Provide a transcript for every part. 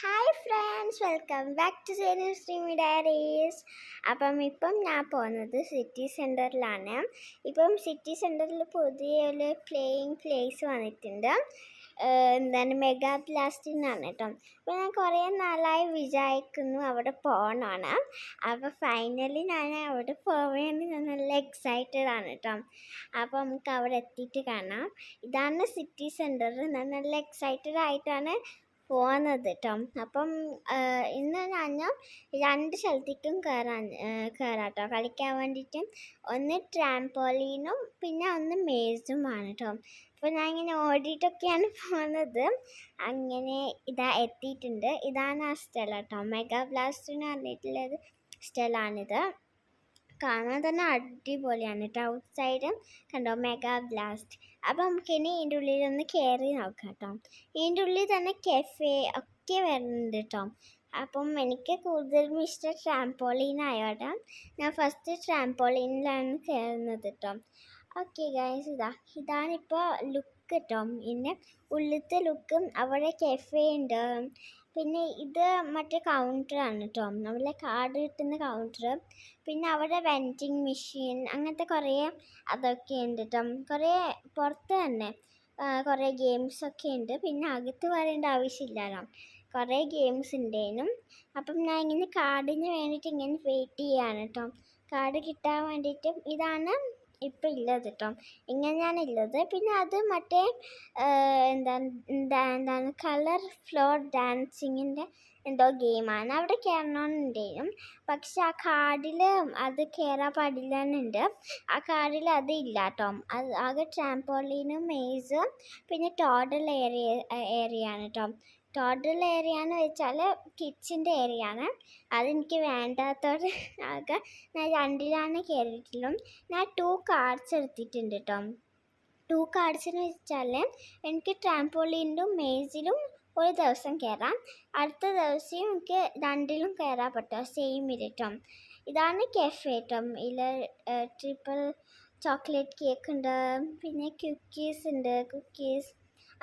Hi friends, welcome back to Sena's dreamy diaries. ഇപ്പം ഞാൻ പോകുന്നത് സിറ്റി സെൻറ്ററിലാണ്. സിറ്റി സെൻറ്ററിൽ പുതിയൊരു പ്ലേയിങ് പ്ലേസ് വന്നിട്ടുണ്ട്. മെഗാ ബ്ലാസ്റ്റിനാണ് കേട്ടോ. അപ്പോൾ ഞാൻ കുറേ നാളായി വിചാരിക്കുന്നു അവിടെ പോകണമെന്ന്. അപ്പോൾ ഫൈനലി ഞാൻ അവിടെ പോകാൻ വേണ്ടി ഞാൻ നല്ല എക്സൈറ്റഡ് ആണ് കേട്ടോ. അപ്പോൾ നമുക്ക് അവിടെ എത്തിയിട്ട് കാണാം. ഇതാണ് സിറ്റി സെൻറ്റർ. ഞാൻ നല്ല എക്സൈറ്റഡ് ആയിട്ടാണ് പോകുന്നത് കേട്ടോ. ഇന്ന് ഞാൻ രണ്ട് സ്ഥലത്തേക്കും കയറാട്ടോ കളിക്കാൻ വേണ്ടിയിട്ട്. ഒന്ന് ട്രാംപോലീനും പിന്നെ ഒന്ന് മേസുമാണ് കേട്ടോ. അപ്പോൾ ഞാൻ ഇങ്ങനെ ഓടിയിട്ടൊക്കെയാണ് പോകുന്നത്. അങ്ങനെ എത്തിയിട്ടുണ്ട്. ഇതാണ് ആ സ്ഥലം കേട്ടോ. മെഗാ ബ്ലാസ്റ്റ് എന്ന് പറഞ്ഞിട്ടുള്ളത് സ്ഥലമാണിത്. കാണാൻ തന്നെ അടിപൊളിയാണ് കേട്ടോ. ഔട്ട് സൈഡും കണ്ടോ മെഗാ ബ്ലാസ്റ്റ്. അപ്പം നമുക്കിനി ഇതിൻ്റെ ഉള്ളിലൊന്ന് കയറി നോക്കാം കേട്ടോ. ഇതിൻ്റെ ഉള്ളിൽ തന്നെ കെഫേ ഒക്കെ വരുന്നുണ്ട് കേട്ടോ. എനിക്ക് കൂടുതലും ഇഷ്ടം ട്രാംപോളീനായോടെ ഞാൻ ഫസ്റ്റ് ട്രാംപോളീനിലാണ് കയറുന്നത് കേട്ടോ. ഓക്കെ ഗൈസ്, ഇതാണിപ്പോൾ ലുക്ക് കേട്ടോ. പിന്നെ ഉള്ളിലത്തെ ലുക്കും അവിടെ കെഫേ ഉണ്ട്. പിന്നെ ഇത് മറ്റേ കൗണ്ടറാണ് കേട്ടോ, നമ്മളെ കാർഡ് കിട്ടുന്ന കൗണ്ടർ. പിന്നെ അവിടെ വെൻഡിങ് മെഷീൻ അങ്ങനത്തെ കുറേ അതൊക്കെ ഉണ്ട് കേട്ടോ. കുറേ പുറത്ത് തന്നെ കുറേ ഗെയിംസൊക്കെ ഉണ്ട്. പിന്നെ അകത്ത് വരേണ്ട ആവശ്യമില്ലല്ലോ, കുറേ ഗെയിംസ് ഉണ്ടേനും. ഞാൻ ഇങ്ങനെ കാർഡിന് വേണ്ടിയിട്ട് ഇങ്ങനെ വെയിറ്റ് ചെയ്യാണ് കേട്ടോ. കാർഡ് കിട്ടാൻ വേണ്ടിയിട്ട്. ഇതാണ് ഇപ്പം ഉള്ളത് കേട്ടോ, ഇങ്ങനെയാണ് ഉള്ളത്. പിന്നെ അത് മറ്റേ എന്താണ് കളർ ഫ്ലോർ ഡാൻസിങ്ങിൻ്റെ എന്തോ ഗെയിമാണ്. അവിടെ കയറണമെന്നുണ്ടെങ്കിലും പക്ഷെ ആ കാർഡിൽ അത് കയറാൻ പാടില്ലെന്നുണ്ട്. ആ കാർഡിൽ അത് ഇല്ല കേട്ടോ. അത് ആകെ ട്രാംപോളീനും മേസ് പിന്നെ ടോഡൽ ഏരിയയാണ് കേട്ടോ. ടോട്ടൽ ഏരിയ എന്ന് വെച്ചാൽ കിഡ്സിൻ്റെ ഏരിയ ആണ്. അതെനിക്ക് വേണ്ടാത്തത് ആകെ ഞാൻ രണ്ടിലാണ് കയറിയിട്ടുള്ളൂ. ഞാൻ 2 കാർഡ്സ് എടുത്തിട്ടുണ്ട് കേട്ടോ. 2 കാർഡ്സ് എന്ന് വെച്ചാൽ എനിക്ക് ട്രാംപോളീനിലും മേസിലും ഒരു ദിവസം കയറാം, അടുത്ത ദിവസം എനിക്ക് രണ്ടിലും കയറാൻ പറ്റും സെയിം കേട്ടോ. ഇതാണ് കെഫേ കേട്ടോ. ഇതിൽ ട്രിപ്പിൾ ചോക്ലേറ്റ് കേക്ക് ഉണ്ട്, പിന്നെ കുക്കീസ്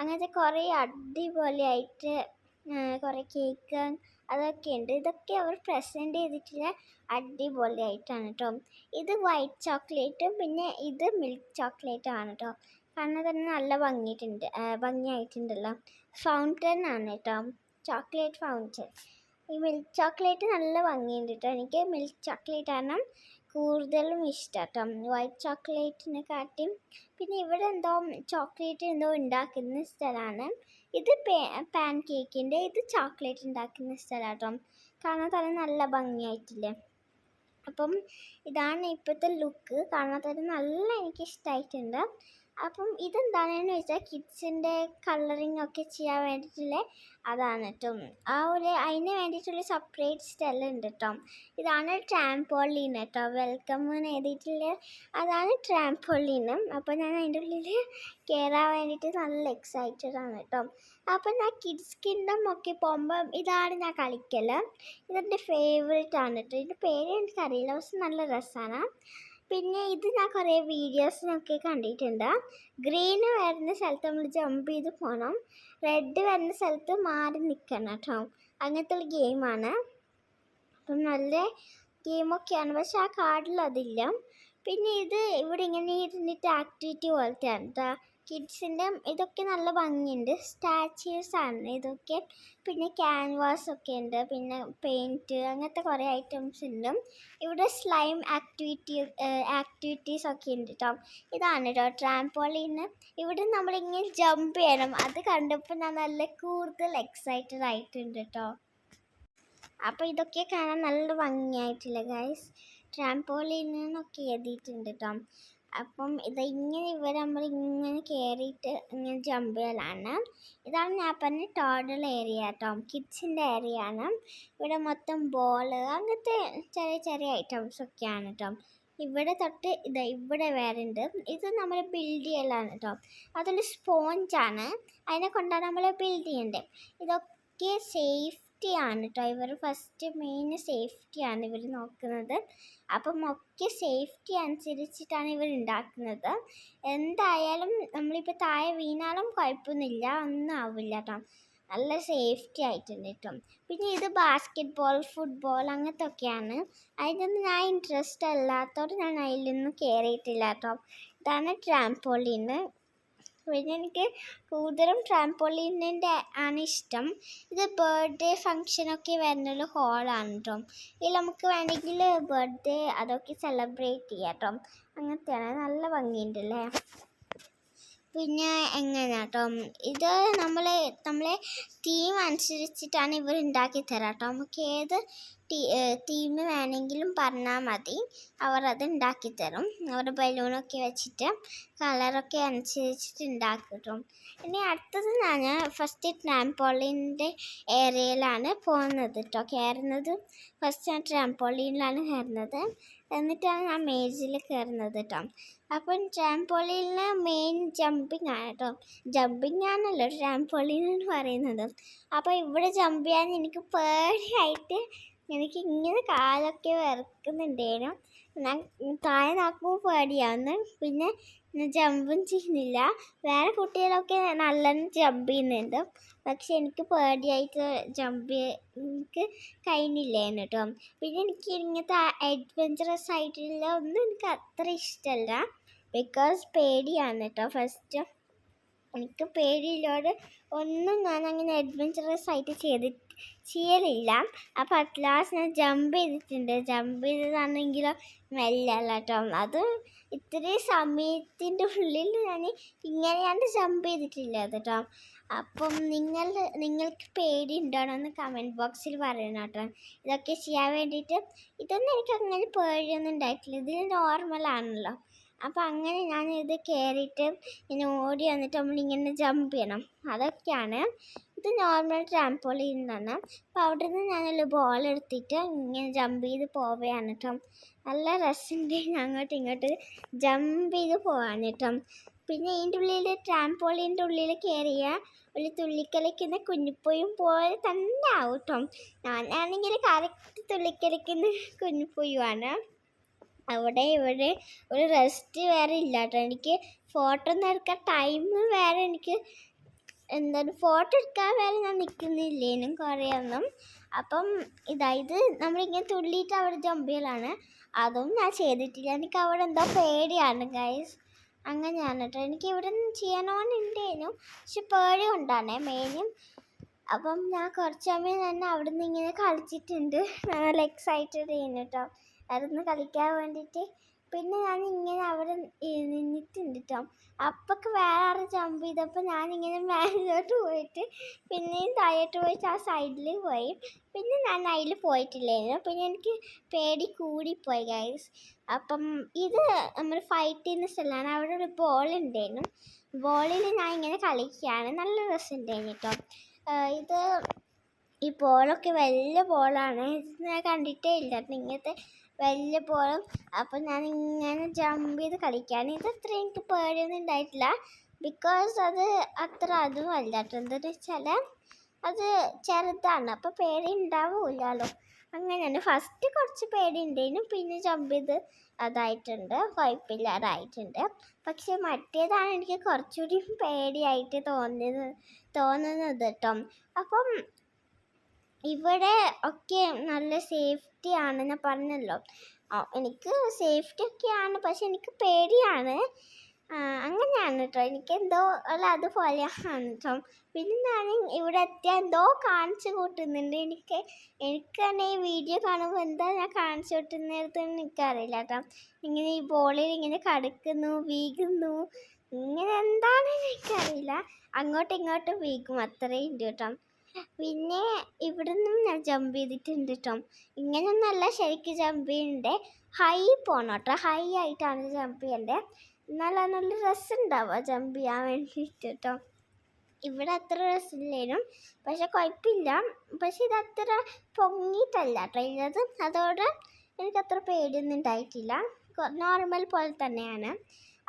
അങ്ങനത്തെ കുറേ അടിപൊളിയായിട്ട് കുറേ കേക്ക് അതൊക്കെ ഉണ്ട്. ഇതൊക്കെ അവർ പ്രസൻറ്റ് ചെയ്തിട്ടുള്ള അടിപൊളിയായിട്ടാണ് കേട്ടോ. ഇത് വൈറ്റ് ചോക്ലേറ്റും പിന്നെ ഇത് മിൽക്ക് ചോക്ലേറ്റും ആണ് കേട്ടോ. കാണാൻ തന്നെ നല്ല ഭംഗിയായിട്ടുണ്ടല്ലോ. ഫൗണ്ടൻ ആണ് കേട്ടോ, ചോക്ലേറ്റ് ഫൗണ്ടൻ. ഈ മിൽക്ക് ചോക്ലേറ്റ് നല്ല ഭംഗിയുണ്ട് കേട്ടോ. എനിക്ക് മിൽക്ക് ചോക്ലേറ്റ് ആണ് കൂടുതലും ഇഷ്ടം കേട്ടോ, വൈറ്റ് ചോക്ലേറ്റിനെ കാട്ടിയും. പിന്നെ ഇവിടെ എന്തോ ചോക്ലേറ്റ് എന്തോ ഉണ്ടാക്കുന്ന സ്ഥലമാണ്. ഇത് പാൻ കേക്കിൻ്റെ, ഇത് ചോക്ലേറ്റ് ഉണ്ടാക്കുന്ന സ്ഥലം കേട്ടോ. കാണാൻ തന്നെ നല്ല ഭംഗിയായിട്ടില്ലേ. ഇതാണ് ഇപ്പോഴത്തെ ലുക്ക്. കാണാൻ തന്നെ നല്ല എനിക്കിഷ്ടമായിട്ടുണ്ട്. ഇതെന്താണെന്ന് വെച്ചാൽ കിഡ്സിൻ്റെ കളറിങ് ഒക്കെ ചെയ്യാൻ വേണ്ടിയിട്ടുള്ള അതാണ് കേട്ടോ. അതിന് വേണ്ടിയിട്ടുള്ള സെപ്പറേറ്റ് സ്ഥലമുണ്ട് കേട്ടോ. ഇതാണ് ട്രാംപോളീൻ കേട്ടോ. വെൽക്കം എന്ന് എഴുതിയിട്ടുള്ള അതാണ് ട്രാംപോളീനും. ഞാൻ അതിൻ്റെ ഉള്ളിൽ കയറാൻ വേണ്ടിയിട്ട് നല്ല എക്സൈറ്റഡ് ആണ് കേട്ടോ. ഞാൻ കിഡ്സ് കിങ്ഡം ഒക്കെ പോകുമ്പോൾ ഇതാണ് ഞാൻ കളിക്കൽ. ഇതെൻ്റെ ഫേവറേറ്റ് ആണ് കേട്ടോ. ഇതിൻ്റെ പേര് എനിക്കറിയില്ല, പക്ഷെ നല്ല രസമാണ്. പിന്നെ ഇത് ഞാൻ കുറേ വീഡിയോസിനൊക്കെ കണ്ടിട്ടുണ്ട്. ഗ്രീന് വരുന്ന സ്ഥലത്ത് നമ്മൾ ജമ്പ് ചെയ്ത് പോകണം, റെഡ് വരുന്ന സ്ഥലത്ത് മാറി നിൽക്കണം കേട്ടോ. അങ്ങനത്തെ ഒരു ഗെയിമാണ്. നല്ല ഗെയിമൊക്കെയാണ്, പക്ഷെ ആ കാർഡിൽ അതില്ല. പിന്നെ ഇത് ഇവിടെ ഇങ്ങനെ ഇരുന്നിട്ട് ആക്ടിവിറ്റി പോലത്തെയാണ് കേട്ടോ. കിഡ്സിൻ്റെ ഇതൊക്കെ നല്ല ഭംഗിയുണ്ട്. സ്റ്റാച്യൂസാണ് ഇതൊക്കെ. പിന്നെ ക്യാൻവാസൊക്കെ ഉണ്ട്, പിന്നെ പെയിൻറ്റ് അങ്ങനത്തെ കുറേ ഐറ്റംസ് ഉണ്ട്. ഇവിടെ സ്ലൈം ആക്ടിവിറ്റീസ് ഒക്കെ ഉണ്ട് കേട്ടോ. ഇതാണ് കേട്ടോ ട്രാംപോളീന്. ഇവിടെ നമ്മളിങ്ങനെ ജമ്പ് ചെയ്യണം. അത് കണ്ടപ്പോൾ ഞാൻ നല്ല കൂടുതൽ എക്സൈറ്റഡ് ആയിട്ടുണ്ട് കേട്ടോ. ഇതൊക്കെ കാണാൻ നല്ല ഭംഗിയായിട്ടില്ല ഗൈസ്. ട്രാംപോളീനൊക്കെ എഴുതിയിട്ടുണ്ട് കേട്ടോ. നമ്മളിങ്ങനെ കയറിയിട്ട് ഇങ്ങനെ ജമ്പ് ചെയ്യലാണ്. ഇതാണ് ഞാൻ പറഞ്ഞ ടോഡൽ ഏരിയ കേട്ടോ, കിഡ്സിൻ്റെ ഏരിയ ആണ്. ഇവിടെ മൊത്തം ബോൾ അങ്ങനത്തെ ചെറിയ ചെറിയ ഐറ്റംസൊക്കെയാണ് കേട്ടോ. ഇവിടെ തൊട്ട് ഇവിടെ വേറെ ഉണ്ട്. ഇത് നമ്മൾ ബിൽഡ് ചെയ്യലാണ് കേട്ടോ. അതൊരു സ്പോഞ്ചാണ്, അതിനെ കൊണ്ടാണ് നമ്മൾ ബിൽഡ് ചെയ്യേണ്ടത്. ഇതൊക്കെ സേഫ്റ്റിയാണ് കേട്ടോ. ഇവർ ഫസ്റ്റ് മെയിൻ സേഫ്റ്റിയാണ് ഇവർ നോക്കുന്നത്. ഒക്കെ സേഫ്റ്റി അനുസരിച്ചിട്ടാണ് ഇവർ ഉണ്ടാക്കുന്നത്. എന്തായാലും നമ്മളിപ്പോൾ താഴെ വീണാലും കുഴപ്പമൊന്നുമില്ല, ഒന്നും ആവില്ല കേട്ടോ. നല്ല സേഫ്റ്റി ആയിട്ടുണ്ട് കേട്ടോ. പിന്നെ ഇത് ബാസ്കറ്റ് ബോൾ, ഫുട്ബോൾ അങ്ങനത്തെ ഒക്കെയാണ്. അതിനൊന്നും ഞാൻ ഇൻട്രസ്റ്റ് അല്ലാത്തതുകൊണ്ട് ഞാൻ അതിലൊന്നും കയറിയിട്ടില്ല കേട്ടോ. ഇതാണ് ട്രാംപോളീന്. പിന്നെ എനിക്ക് കൂടുതലും ട്രാംപോളീനിൻ്റെ ആണ് ഇഷ്ടം. ഇത് ബർത്ത്ഡേ ഫങ്ഷനൊക്കെ വരുന്നൊരു ഹോളാണ് കേട്ടോ. ഇതിൽ നമുക്ക് വേണമെങ്കിൽ ബർത്ത്ഡേ അതൊക്കെ സെലിബ്രേറ്റ് ചെയ്യാം കേട്ടോ. അങ്ങനത്തെയാണ്, നല്ല ഭംഗിയുണ്ടല്ലേ. പിന്നെ എങ്ങനെയാണ് കേട്ടോ, ഇത് നമ്മളെ തീം അനുസരിച്ചിട്ടാണ് ഇവർ ഉണ്ടാക്കി തരാം കേട്ടോ. നമുക്ക് ഏത് തീം വേണമെങ്കിലും പറഞ്ഞാൽ മതി, അവർ അത് ഉണ്ടാക്കി തരും. അവർ ബലൂണൊക്കെ വെച്ചിട്ട് കളറൊക്കെ അനുസരിച്ചിട്ട് ഉണ്ടാക്കി കിട്ടും. ഇനി അടുത്തത് ഞാൻ ഫസ്റ്റ് ട്രാംപോളിൻ്റെ ഏരിയയിലാണ് പോകുന്നത് കേട്ടോ, കയറുന്നത്. ഫസ്റ്റ് ഞാൻ ട്രാംപോളിനിലാണ് കയറുന്നത്, എന്നിട്ടാണ് ഞാൻ മേജിൽ കയറുന്നത് കേട്ടോ. അപ്പം ട്രാംപോളിനിലെ മെയിൻ ജമ്പിങ് ആണ് കേട്ടോ. ജമ്പിങ് ആണല്ലോ ട്രാംപോളിൻ എന്ന് പറയുന്നത്. അപ്പോൾ ഇവിടെ ജമ്പ് ചെയ്യാൻ എനിക്ക് പേടിയായിട്ട് എനിക്ക് ഇങ്ങനെ കാലൊക്കെ വിറക്കുന്നുണ്ടേനു. ഞാൻ താഴെ നോക്കുമ്പോൾ പേടിയാവുന്നു, പിന്നെ ജമ്പും ചെയ്യുന്നില്ല. വേറെ കുട്ടികളൊക്കെ നല്ലോണം ജമ്പ് ചെയ്യുന്നുണ്ട്, പക്ഷെ എനിക്ക് പേടിയായിട്ട് എനിക്ക് കഴിഞ്ഞില്ലേനു കേട്ടോ. പിന്നെ എനിക്ക് ഇങ്ങനത്തെ അഡ്വഞ്ചറസ് ആയിട്ടുള്ള ഒന്നും എനിക്ക് അത്ര ഇഷ്ടമല്ല, ബിക്കോസ് പേടിയാണ് കേട്ടോ. ഫസ്റ്റ് എനിക്ക് പേടിയില്ലോട് ഒന്നും ഞാൻ അങ്ങനെ അഡ്വഞ്ചറസ് ആയിട്ട് ചെയ്യലില്ല. അപ്പോൾ അറ്റ് ലാസ്റ്റ് ഞാൻ ജമ്പ് ചെയ്തിട്ടുണ്ട്. ജമ്പ് ചെയ്തതാണെങ്കിലോ മെല്ലല്ല കേട്ടോ, അത് ഇത്രയും സമയത്തിൻ്റെ ഉള്ളിൽ ഞാൻ ഇങ്ങനെയാണ് ജമ്പ് ചെയ്തിട്ടില്ല കേട്ടോ. അപ്പം നിങ്ങൾക്ക് പേടി ഉണ്ടോയെന്ന് കമൻറ്റ് ബോക്സിൽ പറയണം കേട്ടോ. ഇതൊക്കെ ചെയ്യാൻ വേണ്ടിയിട്ട് ഇതൊന്നും എനിക്ക് അങ്ങനെ പേടിയൊന്നും ഉണ്ടായിട്ടില്ല, ഇതിൽ നോർമലാണല്ലോ. അപ്പോൾ അങ്ങനെ ഞാൻ ഇത് കയറിയിട്ട് ഇങ്ങനെ ഓടി വന്നിട്ട് നമ്മളിങ്ങനെ ജമ്പ് ചെയ്യണം, അതൊക്കെയാണ്. ഇത് നോർമൽ ട്രാംപോളീനാണ്. അപ്പോൾ അവിടെ നിന്ന് ഞാനൊരു ബോൾ എടുത്തിട്ട് ഇങ്ങനെ ജമ്പ് ചെയ്ത് പോവുകയാണ് കേട്ടോ. നല്ല രസമുണ്ട് അങ്ങോട്ടും ഇങ്ങോട്ട് ജമ്പ് ചെയ്ത് പോവാണ് കേട്ടോ. പിന്നെ ഇതിൻ്റെ ഉള്ളിൽ ട്രാംപോളീൻ്റെ ഉള്ളിൽ കയറിയ ഒരു തുള്ളിക്കളിക്കുന്ന കുഞ്ഞിപ്പൊയും പോലെ തന്നെ ആവും കേട്ടോ. ഞാനാണെങ്കിൽ കറക്റ്റ് തുള്ളിക്കളിക്കുന്ന കുഞ്ഞിപ്പൊയുമാണ്. അവിടെ ഇവിടെ ഒരു റെസ്റ്റ് വേറെ ഇല്ല കേട്ടോ. എനിക്ക് ഫോട്ടോ ഒന്നും എടുക്കാൻ ടൈം വേറെ, എനിക്ക് എന്താണ് ഫോട്ടോ എടുക്കാൻ വേറെ ഞാൻ നിൽക്കുന്നില്ലേനും കുറേ ഒന്നും. അപ്പം ഇത് നമ്മളിങ്ങനെ തുള്ളിയിട്ട് അവിടെ ജമ്പ് ചെയ്യലാണ്, അതൊന്നും ഞാൻ ചെയ്തിട്ടില്ല. എനിക്ക് അവിടെ എന്തോ പേടിയാണ് ഗൈസ്, അങ്ങനെയാണ് കേട്ടോ. എനിക്ക് ഇവിടെ ചെയ്യണമെന്നുണ്ടേനും, പക്ഷെ പേടി കൊണ്ടാണ് മെയിനും. അപ്പം ഞാൻ കുറച്ച് സമയം തന്നെ അവിടെ നിന്ന് ഇങ്ങനെ കളിച്ചിട്ടുണ്ട്, നല്ല എക്സൈറ്റഡ് ചെയ്യുന്നു കേട്ടോ അവിടുന്ന് കളിക്കാൻ വേണ്ടിയിട്ട്. പിന്നെ ഞാൻ ഇങ്ങനെ അവിടെ നിന്നിട്ടുണ്ട് കേട്ടോ. അപ്പൊക്കെ വേറെ ആറ് ജമ്പ് ചെയ്തപ്പോൾ ഞാനിങ്ങനെ മേലോട്ട് പോയിട്ട് പിന്നെയും താഴോട്ട് പോയിട്ട് ആ സൈഡിൽ പോയി. പിന്നെ ഞാൻ അതിൽ പോയിട്ടില്ലായിരുന്നു, പിന്നെ എനിക്ക് പേടി കൂടിപ്പോയി ഗൈസ്. അപ്പം ഇത് നമ്മൾ ഫൈറ്റ് ചെയ്യുന്ന സ്ഥലമാണ്, അവിടെ ഒരു ബോൾ ഉണ്ടായിരുന്നു. ബോളിൽ ഞാൻ ഇങ്ങനെ കളിക്കുകയാണ്, നല്ല രസമുണ്ടായിരുന്നു കേട്ടോ. ഇത് ഈ ബോളൊക്കെ വലിയ ബോളാണ്, ഇത് ഞാൻ കണ്ടിട്ടേ ഇല്ല ഇങ്ങനത്തെ വലിയ ബോളും. അപ്പം ഞാൻ ഇങ്ങനെ ജമ്പ് ചെയ്ത് കളിക്കുകയാണ്. ഇതത്ര എനിക്ക് പേടിയൊന്നും ഉണ്ടായിട്ടില്ല, ബിക്കോസ് അത് അത്ര അതും അല്ല കേട്ടോ. എന്താണെന്ന് വെച്ചാൽ അത് ചെറുതാണ്, അപ്പോൾ പേടി ഉണ്ടാവില്ലല്ലോ. അങ്ങനെയാണ്. ഫസ്റ്റ് കുറച്ച് പേടി ഉണ്ടായിരുന്നു, പിന്നെ ജമ്പ് ചെയ്ത് അതായിട്ടുണ്ട്, കുഴപ്പമില്ലാതായിട്ടുണ്ട്. പക്ഷെ മറ്റേതാണ് എനിക്ക് കുറച്ചുകൂടി പേടിയായിട്ട് തോന്നുന്നത് കേട്ടോ. അപ്പം ഇവിടെ ഒക്കെ നല്ല സേഫ്റ്റി ആണെന്ന് പറഞ്ഞല്ലോ. എനിക്ക് സേഫ്റ്റി ഒക്കെയാണ്, പക്ഷെ എനിക്ക് പേടിയാണ്. അങ്ങനെയാണ് കേട്ടോ, എനിക്കെന്തോ അല്ല അതുപോലെയാണ് കേട്ടോ. പിന്നെ ഞാൻ ഇവിടെ എത്തിയാൽ എന്തോ കാണിച്ചു കൂട്ടുന്നുണ്ട്. എനിക്ക് തന്നെ ഈ വീഡിയോ കാണുമ്പോൾ എന്താ ഞാൻ കാണിച്ചു കൂട്ടുന്നതെന്ന് എനിക്കറിയില്ല കേട്ടോ. ഇങ്ങനെ ഈ ബോളിൽ ഇങ്ങനെ കടക്കുന്നു, വീകുന്നു, ഇങ്ങനെ എന്താണെന്ന് എനിക്കറിയില്ല. അങ്ങോട്ടും ഇങ്ങോട്ടും വീകും, അത്രയും ഉണ്ട് കേട്ടോ. പിന്നെ ഇവിടെ നിന്നും ഞാൻ ജമ്പ് ചെയ്തിട്ടുണ്ട് കേട്ടോ. ഇങ്ങനെയൊന്നല്ല ശരിക്കും ജമ്പ് ചെയ്യണ്ടേ, ഹൈ പോകണം കേട്ടോ. ഹൈ ആയിട്ടാണ് ജമ്പ് ചെയ്യേണ്ടത്, എന്നാലാണ് നല്ല രസമുണ്ടാവുക ജമ്പ് ചെയ്യാൻ വേണ്ടിയിട്ട് കേട്ടോ. ഇവിടെ അത്ര രസമില്ലേനും, പക്ഷെ കുഴപ്പമില്ല. പക്ഷെ ഇതത്ര പൊങ്ങിയിട്ടല്ല കേട്ടോ ഉള്ളത്, അതോടെ എനിക്കത്ര പേടിയൊന്നും ഉണ്ടായിട്ടില്ല, നോർമൽ പോലെ തന്നെയാണ്.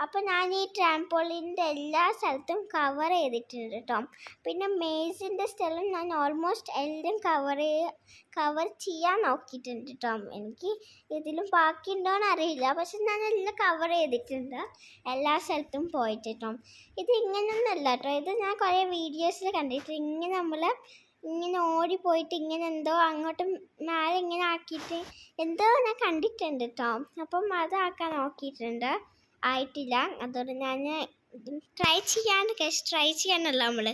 അപ്പോൾ ഞാൻ ഈ ട്രാംപോളിൻ്റെ എല്ലാ സ്ഥലത്തും കവർ ചെയ്തിട്ടുണ്ട് കേട്ടോ. പിന്നെ മേസിൻ്റെ സ്ഥലം ഞാൻ ഓൾമോസ്റ്റ് എല്ലാം കവർ ചെയ്യാൻ നോക്കിയിട്ടുണ്ട് കേട്ടോ. എനിക്ക് ഇതിലും ബാക്കിയുണ്ടോയെന്ന് അറിയില്ല, പക്ഷെ ഞാൻ എല്ലാം കവർ ചെയ്തിട്ടുണ്ട് എല്ലാ സ്ഥലത്തും പോയിട്ട് കേട്ടോ. ഇത് ഇങ്ങനെയൊന്നുമല്ല കേട്ടോ, ഇത് ഞാൻ കുറേ വീഡിയോസിൽ കണ്ടിട്ട് ഇങ്ങനെ ഓടിപ്പോയിട്ട് ഇങ്ങനെ എന്തോ അങ്ങോട്ട് മേലെ ഇങ്ങനെ ആക്കിയിട്ട് എന്തോ ഞാൻ കണ്ടിട്ടുണ്ട് കേട്ടോ. അപ്പം അതാക്കാൻ നോക്കിയിട്ടുണ്ട്, ആയിട്ടില്ല. അതുകൊണ്ട് ഞാൻ ട്രൈ ചെയ്യാനല്ല നമ്മൾ.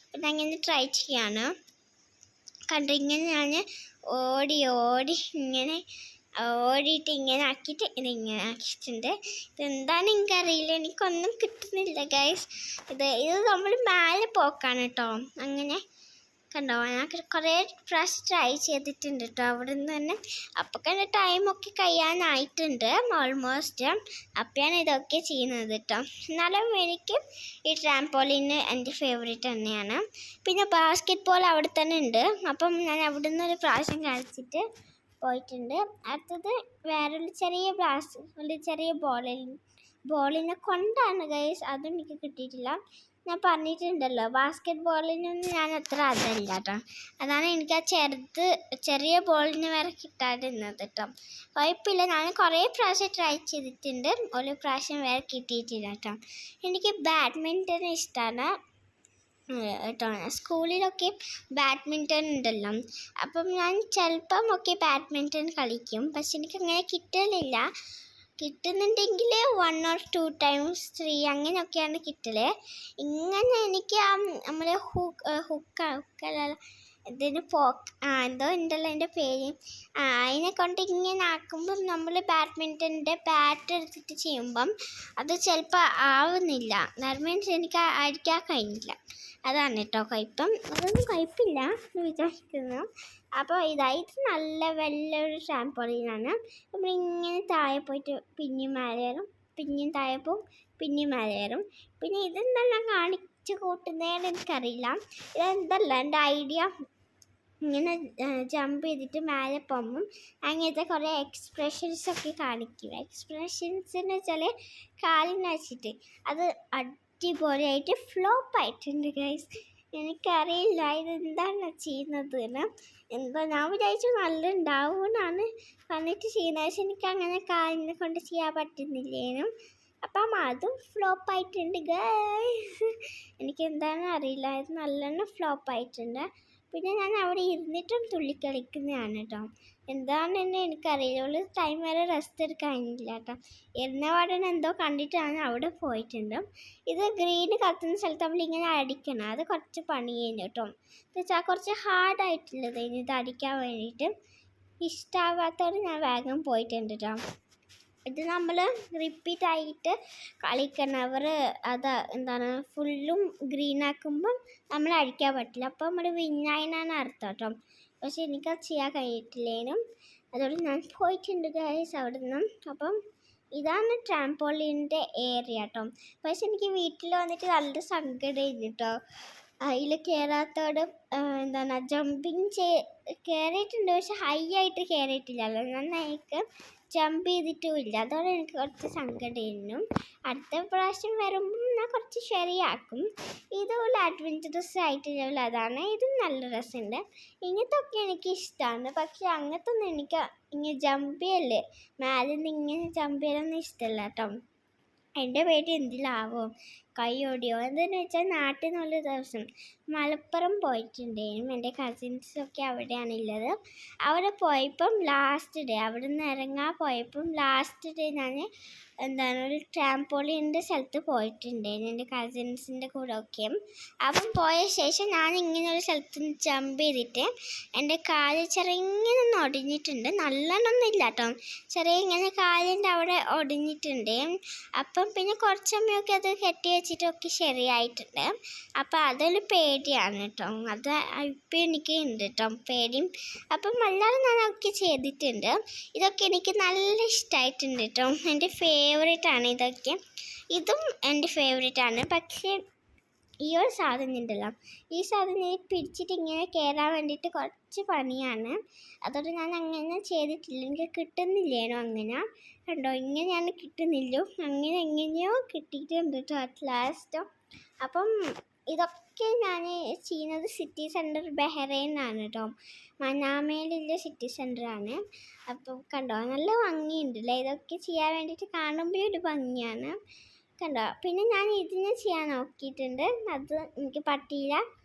അപ്പം ഞാൻ ഇങ്ങനെ ട്രൈ ചെയ്യാണ്. കണ്ടു ഇങ്ങനെ ഞാൻ ഓടി ഇങ്ങനെ ഓടിയിട്ട് ഇങ്ങനെ ആക്കിയിട്ട് ഇതിങ്ങനെ ആക്കിയിട്ടുണ്ട്. ഇതെന്താണ് എനിക്കറിയില്ല, എനിക്കൊന്നും കിട്ടുന്നില്ല ഗൈസ്. ഇത് നമ്മൾ മേലെ പോക്കാണ് കേട്ടോ. അങ്ങനെ കണ്ടോ, ഞാൻ കുറേ പ്രാവശ്യം ട്രൈ ചെയ്തിട്ടുണ്ട് കേട്ടോ അവിടെ നിന്ന് തന്നെ. അപ്പോൾ കണ്ട ടൈമൊക്കെ കഴിയാനായിട്ടുണ്ട് ഓൾമോസ്റ്റ്. അപ്പോഴാണ് ഇതൊക്കെ ചെയ്യുന്നത് കേട്ടോ. എന്നാലും എനിക്ക് ഈ ട്രാംപോളിന് എൻ്റെ ഫേവറേറ്റ് തന്നെയാണ്. പിന്നെ ബാസ്കറ്റ് ബോൾ അവിടെ തന്നെ ഉണ്ട്. അപ്പം ഞാൻ അവിടെ നിന്ന് ഒരു പ്രാവശ്യം കളിച്ചിട്ട് പോയിട്ടുണ്ട്. അടുത്തത് വേറൊരു ചെറിയ ബോളിനെ കൊണ്ടാണ് ഗൈസ്, അതും എനിക്ക് കിട്ടിയിട്ടില്ല. ഞാൻ പറഞ്ഞിട്ടുണ്ടല്ലോ, ബാസ്കറ്റ് ബോളിനൊന്നും ഞാൻ അത്ര അതല്ല കേട്ടോ. അതാണ് എനിക്ക് ആ ചെറിയ ബോളിന് വരെ കിട്ടാതിരുന്നത് കേട്ടോ. കുഴപ്പമില്ല, ഞാൻ കുറേ പ്രാവശ്യം ട്രൈ ചെയ്തിട്ടുണ്ട്, ഒരു പ്രാവശ്യം വേറെ കിട്ടിയിട്ടില്ല കേട്ടോ. എനിക്ക് ബാഡ്മിൻ്റൺ ഇഷ്ടമാണ് കേട്ടോ. സ്കൂളിലൊക്കെ ബാഡ്മിൻ്റൺ ഉണ്ടല്ലോ, അപ്പം ഞാൻ ചിലപ്പം ഒക്കെ ബാഡ്മിൻ്റൺ കളിക്കും. പക്ഷെ എനിക്കങ്ങനെ കിട്ടുന്നുണ്ടെങ്കിൽ 1 or 2 times 3 അങ്ങനെയൊക്കെയാണ് കിട്ടല്. ഇങ്ങനെ എനിക്ക് നമ്മളെ ഹുക്കല്ല ഇതിന് എന്തോ ഉണ്ടല്ലോ എൻ്റെ പേര്, അതിനെ കൊണ്ട് ഇങ്ങനെ ആക്കുമ്പം നമ്മൾ ബാഡ്മിൻ്റണിൻ്റെ ബാറ്റ് എടുത്തിട്ട് ചെയ്യുമ്പം അത് ചിലപ്പോൾ ആവുന്നില്ല. മീൻസ് എനിക്ക് അടിക്കാൻ കഴിഞ്ഞില്ല. അതാണ് കേട്ടോ കുഴപ്പം. അതൊന്നും കുഴപ്പമില്ല എന്ന് വിചാരിക്കുന്നു. അപ്പോൾ ഇത് നല്ല വലിയൊരു ട്രാംപോളിനാണ്. നമ്മളിങ്ങനെ താഴെ പോയിട്ട് പിന്നെയും മേലെ കയറും, പിന്നെയും താഴെ പോവും, പിന്നെയും മേലെ കയറും. പിന്നെ ഇതെന്തെല്ലാം കാണിച്ച് കൂട്ടുന്നതെന്ന് എനിക്കറിയില്ല. ഇതെന്തല്ല എൻ്റെ ഐഡിയ, ഇങ്ങനെ ജമ്പ് ചെയ്തിട്ട് മേലെ പോകുമ്പം അങ്ങനത്തെ കുറേ എക്സ്പ്രഷൻസൊക്കെ കാണിക്കും. എക്സ്പ്രഷൻസ് എന്ന് വെച്ചാൽ കാലിന് വെച്ചിട്ട് അത് അടിപൊളിയായിട്ട് ഫ്ലോപ്പ് ആയിട്ടുണ്ട് ഗൈസ്. എനിക്കറിയില്ല ഇതെന്താണ് ചെയ്യുന്നത് എന്ന്. ഞാൻ വിചാരിച്ചു നല്ല ഉണ്ടാവുമെന്നാണ് പറഞ്ഞിട്ട് ചെയ്യുന്നത്, പക്ഷെ എനിക്ക് അങ്ങനെ കാലിനെ കൊണ്ട് ചെയ്യാൻ പറ്റുന്നില്ലേനും. അപ്പം അതും ഫ്ലോപ്പായിട്ടുണ്ട് ഗൈസ്. എനിക്കെന്താണെന്ന് അറിയില്ല, ഇത് നല്ലോണം ഫ്ലോപ്പായിട്ടുണ്ട്. പിന്നെ ഞാൻ അവിടെ ഇരുന്നിട്ടും തുള്ളിക്കളിക്കുന്നതാണ് കേട്ടോ. എന്താണെന്ന് എനിക്കറിയില്ല, ഒരു ടൈം വരെ റെസ്റ്റ് എടുക്കാനില്ല കേട്ടോ. ഇരുന്ന പാടനെ എന്തോ കണ്ടിട്ടാണ് അവിടെ പോയിട്ടുണ്ട്. ഇത് ഗ്രീൻ കത്തുന്ന സ്ഥലത്ത് നമ്മളിങ്ങനെ അടിക്കണം, അത് കുറച്ച് പണി കഴിഞ്ഞു കേട്ടോ. എന്ന് വെച്ചാൽ കുറച്ച് ഹാർഡായിട്ടുള്ളത് ഇത് അടിക്കാൻ വേണ്ടിയിട്ട്. ഇഷ്ടമാവാത്തവർ ഞാൻ വേഗം പോയിട്ടുണ്ട് കേട്ടോ. ഇത് നമ്മൾ റിപ്പീറ്റായിട്ട് കളിക്കണം. ഫുള്ളും ഗ്രീൻ ആക്കുമ്പം നമ്മൾ അടിക്കാൻ പറ്റില്ല, അപ്പോൾ നമ്മൾ വിന്നായിനാണ് അർത്ഥം കേട്ടോ. പക്ഷെ എനിക്കത് ചെയ്യാൻ കഴിഞ്ഞിട്ടില്ലേനും, അതുകൊണ്ട് ഞാൻ പോയിട്ടുണ്ട് ഗൈസ് അവിടെ നിന്നും. അപ്പം ഇതാണ് ട്രാംപോളിൻ്റെ ഏരിയ കേട്ടോ. പക്ഷെ എനിക്ക് വീട്ടിൽ വന്നിട്ട് നല്ല സങ്കടമായിരുന്നു കേട്ടോ. അതിൽ കയറാത്തോട് ജമ്പിങ് കയറിയിട്ടുണ്ട്, പക്ഷെ ഹൈ ആയിട്ട് കയറിയിട്ടില്ലല്ലോ. നന്നായിട്ട് ജമ്പ് ചെയ്തിട്ടുമില്ല, അതോടെ എനിക്ക് കുറച്ച് സങ്കടമായിരുന്നു. അടുത്ത പ്രാവശ്യം വരുമ്പം ഞാൻ കുറച്ച് ശരിയാക്കും. ഇതുപോലെ അഡ്വഞ്ചറസ് ആയിട്ടുള്ള അതാണ്. ഇതും നല്ല രസമുണ്ട്. ഇങ്ങനത്തൊക്കെ എനിക്ക് ഇഷ്ടമാണ്. പക്ഷെ അങ്ങനത്തെ ഒന്നും എനിക്ക് ഇങ്ങനെ ജമ്പ് ചെയ്യല്ലേ, മേലെ നിന്ന് ഇങ്ങനെ ജമ്പ് ചെയ്യാനൊന്നും ഇഷ്ടമല്ല കേട്ടോ. എൻ്റെ പേര് എന്തിലാവോ കൈയോടിയോ എന്താണെന്ന് വെച്ചാൽ നാട്ടിൽ നിന്നുള്ള ദിവസം മലപ്പുറം പോയിട്ടുണ്ടായിരുന്നു. എൻ്റെ കസിൻസൊക്കെ അവിടെയാണുള്ളത്. അവിടെ പോയപ്പം ലാസ്റ്റ് ഡേ അവിടെ നിന്ന് ഇറങ്ങാൻ പോയപ്പം ലാസ്റ്റ് ഡേ ഞാൻ ഒരു ട്രാംപോളിൻ്റെ സ്ഥലത്ത് പോയിട്ടുണ്ടായിരുന്നു എൻ്റെ കസിൻസിൻ്റെ കൂടെ ഒക്കെ. അപ്പം പോയ ശേഷം ഞാൻ ഇങ്ങനെ ഒരു സ്ഥലത്ത് ജമ്പ് ചെയ്തിട്ട് എൻ്റെ കാല് ചെറിയ ഒടിഞ്ഞിട്ടുണ്ട്. നല്ലോണമൊന്നും ഇല്ല കേട്ടോ, ചെറിയ ഇങ്ങനെ കാലിൻ്റെ അവിടെ ഒടിഞ്ഞിട്ടുണ്ട്. അപ്പം പിന്നെ കുറച്ച് സമയമൊക്കെ അത് കെട്ടി വെച്ചിട്ടൊക്കെ ശരിയായിട്ടുണ്ട്. അപ്പം അതൊരു പേടിയാണ് കേട്ടോ. അത് ഇപ്പം എനിക്ക് ഉണ്ട് കേട്ടോ പേടിയും. അപ്പം അല്ലാതെ ഞാൻ ഒക്കെ ചെയ്തിട്ടുണ്ട്. ഇതൊക്കെ എനിക്ക് നല്ല ഇഷ്ടമായിട്ടുണ്ട് കേട്ടോ. എൻ്റെ ഫേവറേറ്റ് ആണ് ഇതൊക്കെ. ഇതും എൻ്റെ ഫേവറേറ്റ് ആണ്. പക്ഷേ ഈ ഒരു സാധനം ഉണ്ടല്ലോ, ഈ സാധനം പിടിച്ചിട്ട് ഇങ്ങനെ കയറാൻ വേണ്ടിയിട്ട് കുറച്ച് പണിയാണ്. അതോടെ ഞാൻ അങ്ങനെ ചെയ്തിട്ടില്ല, എനിക്ക് കിട്ടുന്നില്ലേനോ അങ്ങനെ. കണ്ടോ, ഇങ്ങനെയാണ് കിട്ടുന്നില്ലോ, അങ്ങനെ എങ്ങനെയോ കിട്ടിയിട്ടുണ്ട് കേട്ടോ അറ്റ് ലാസ്റ്റ്. അപ്പം ഇതൊക്കെ ഞാൻ ചെയ്യുന്നത് സിറ്റി സെൻറ്റർ ബഹ്റൈനാണ് കേട്ടോ, മനാമയിലുള്ള സിറ്റി സെൻറ്ററാണ്. അപ്പം കണ്ടോ നല്ല ഭംഗിയുണ്ടല്ലേ, ഇതൊക്കെ ചെയ്യാൻ വേണ്ടിയിട്ട് കാണുമ്പോൾ ഒരു ഭംഗിയാണ് കണ്ടോ. പിന്നെ ഞാൻ ഇതിനെ ചെയ്യാൻ നോക്കിയിട്ടുണ്ട്, അത് എനിക്ക് പറ്റിയില്ല,